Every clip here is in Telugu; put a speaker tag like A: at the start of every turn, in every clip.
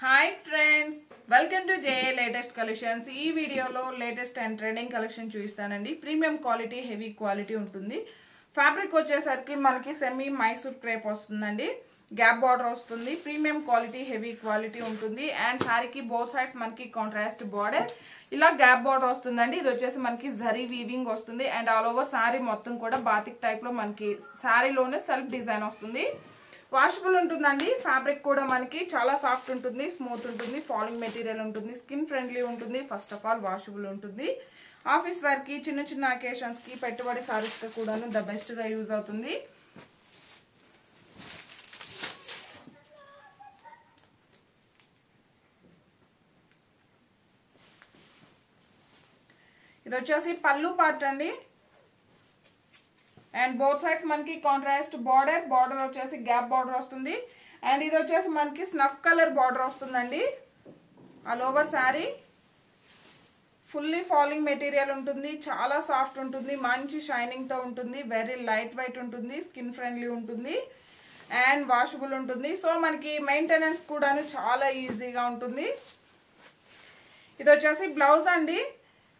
A: Hi friends, welcome to J A latest collections. ఈ వీడియోలో లేటెస్ట్ అండ్ ట్రెండింగ్ కలెక్షన్ చూపిస్తానండి. ప్రీమియం క్వాలిటీ, హెవీ క్వాలిటీ ఉంటుంది. ఫ్యాబ్రిక్ వచ్చేసరికి మనకి సెమీ మైసూర్ క్రేప్ వస్తుందండి. గ్యాప్ బార్డర్ వస్తుంది. ప్రీమియం క్వాలిటీ, హెవీ క్వాలిటీ ఉంటుంది. అండ్ శారీకి బోత్ సైడ్స్ మనకి కాంట్రాస్ట్ బార్డర్, ఇలా గ్యాప్ బార్డర్ వస్తుందండి. ఇది వచ్చేసి మనకి జరీ వీవింగ్ వస్తుంది. అండ్ ఆల్ ఓవర్ శారీ మొత్తం కూడా బాతిక్ టైప్ లో మనకి శారీలోనే సెల్ఫ్ డిజైన్ వస్తుంది. వాషబుల్ ఉంటుందండి. ఫ్యాబ్రిక్ కూడా మనకి చాలా సాఫ్ట్ ఉంటుంది, స్మూత్ ఉంటుంది, ఫాలింగ్ మెటీరియల్ ఉంటుంది, స్కిన్ ఫ్రెండ్లీ ఉంటుంది. ఫస్ట్ ఆఫ్ ఆల్ వాషబుల్ ఉంటుంది. ఆఫీస్ వేర్ కి, చిన్న చిన్న అకేషన్స్ కి, పెట్టుబడి సారీస్ కి కూడాను ద బెస్ట్ గా యూజ్ అవుతుంది. ఇది వచ్చేసి పళ్ళు పార్ట్ అండి. అండ్ బోత్ సైడ్స్ మనకి కాంట్రాస్ట్ బార్డర్ వచ్చేసి గ్యాప్ బార్డర్ వస్తుంది. అండ్ ఇది వచ్చేసి మనకి స్నఫ్ కలర్ బార్డర్ వస్తుందండి. All over sari fully falling material ఉంటుంది. చాలా సాఫ్ట్ ఉంటుంది, మంచి షైనింగ్ తో ఉంటుంది, వెరీ లైట్ వెయిట్ ఉంటుంది, స్కిన్ ఫ్రెండ్లీ ఉంటుంది అండ్ వాషబుల్ ఉంటుంది. సో మనకి మెయింటెనెన్స్ కూడాను చాలా ఈజీగా ఉంటుంది. ఇది వచ్చేసి బ్లౌజ్ అండి.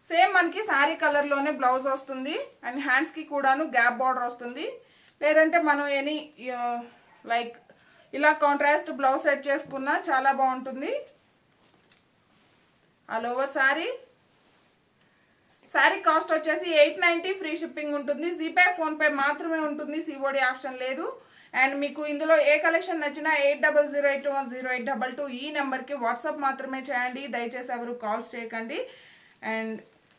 A: సేమ్ మనకి శారీ కలర్ లోనే బ్లౌజ్ వస్తుంది. అండ్ హ్యాండ్స్ కి కూడాను గ్యాప్ బార్డర్ వస్తుంది. లేదంటే మనం ఎనీ లైక్ ఇలా కాంట్రాస్ట్ బ్లౌజ్ సెట్ చేసుకున్నా చాలా బాగుంటుంది. ఆల్ ఓవర్ శారీ కాస్ట్ వచ్చేసి 890, ఫ్రీ షిప్పింగ్ ఉంటుంది. జీపే, ఫోన్ పే మాత్రమే ఉంటుంది, సిఓడి ఆప్షన్ లేదు. అండ్ మీకు ఇందులో ఏ కలెక్షన్ నచ్చినా 8008210822 ఈ నెంబర్ కి వాట్సాప్ మాత్రమే చేయండి. దయచేసి ఎవరు కాల్స్ చేయకండి. అండ్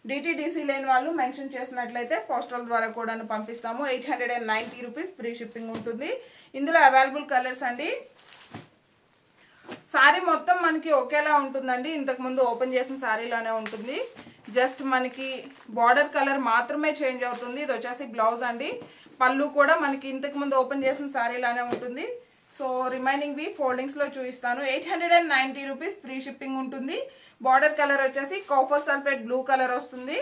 A: డిటిడిసి లేని వాళ్ళు మెన్షన్ చేసినట్లయితే పోస్టల్ ద్వారా కూడా పంపిస్తాము. 890 రూపీస్ ఫ్రీ షిప్పింగ్ ఉంటుంది. ఇందులో అవైలబుల్ కలర్స్ అండి. శారీ మొత్తం మనకి ఒకేలా ఉంటుందండి. ఇంతకు ముందు ఓపెన్ చేసిన శారీలోనే ఉంటుంది. జస్ట్ మనకి బార్డర్ కలర్ మాత్రమే చేంజ్ అవుతుంది. ఇది వచ్చేసి బ్లౌజ్ అండి. పళ్ళు కూడా మనకి ఇంతకు ముందు ఓపెన్ చేసిన శారీలోనే ఉంటుంది. సో రిమైనింగ్ వి ఫోల్డింగ్స్ లో చూపిస్తాను. 890 రూపీస్ ఫ్రీ షిప్పింగ్ ఉంటుంది. బార్డర్ కలర్ వచ్చేసి కాపర్ సల్ఫేట్ బ్లూ కలర్ వస్తుంది.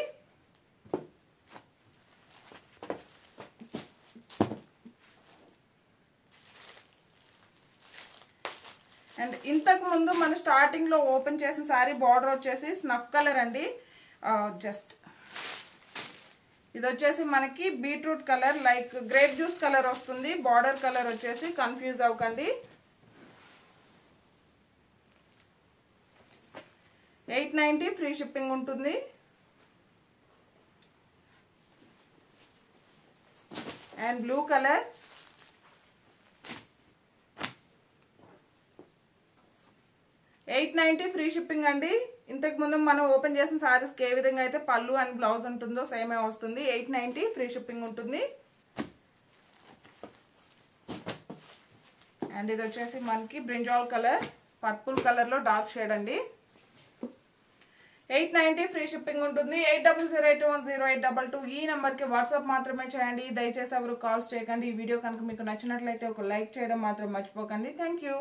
A: అండ్ ఇంతకు ముందు మనం స్టార్టింగ్ లో ఓపెన్ చేసిన శారీ బార్డర్ వచ్చేసి స్నఫ్ కలర్ అండి. జస్ట్ ఇది వచ్చేసి మనకి beetroot colour, like grape juice colour వస్తుంది. బార్డర్ కలర్ వచ్చేసి కన్ఫ్యూజ్ అవ్వకండి. 890 ఫ్రీ షిప్పింగ్ ఉంటుంది. And blue colour, $890 free shipping అండి. ఇంతకు ముందు మనం ఓపెన్ చేసిన సారీస్ కి ఏ విధంగా అయితే పళ్ళు అండ్ బ్లౌజ్ ఉంటుందో సేమే వస్తుంది. 890 ఫ్రీ షిప్పింగ్ ఉంటుంది. అండ్ ఇది వచ్చేసి మనకి బ్రింజాల్ కలర్, పర్పుల్ కలర్ లో డార్క్ షేడ్ అండి. 890 ఫ్రీ షిప్పింగ్ ఉంటుంది. 8008210822 ఈ నెంబర్ కి వాట్సాప్ మాత్రమే చేయండి. దయచేసి ఎవరు కాల్స్ చేయకండి. ఈ వీడియో కనుక మీకు నచ్చినట్లయితే ఒక లైక్ చేయడం మాత్రం మర్చిపోకండి. Thank you.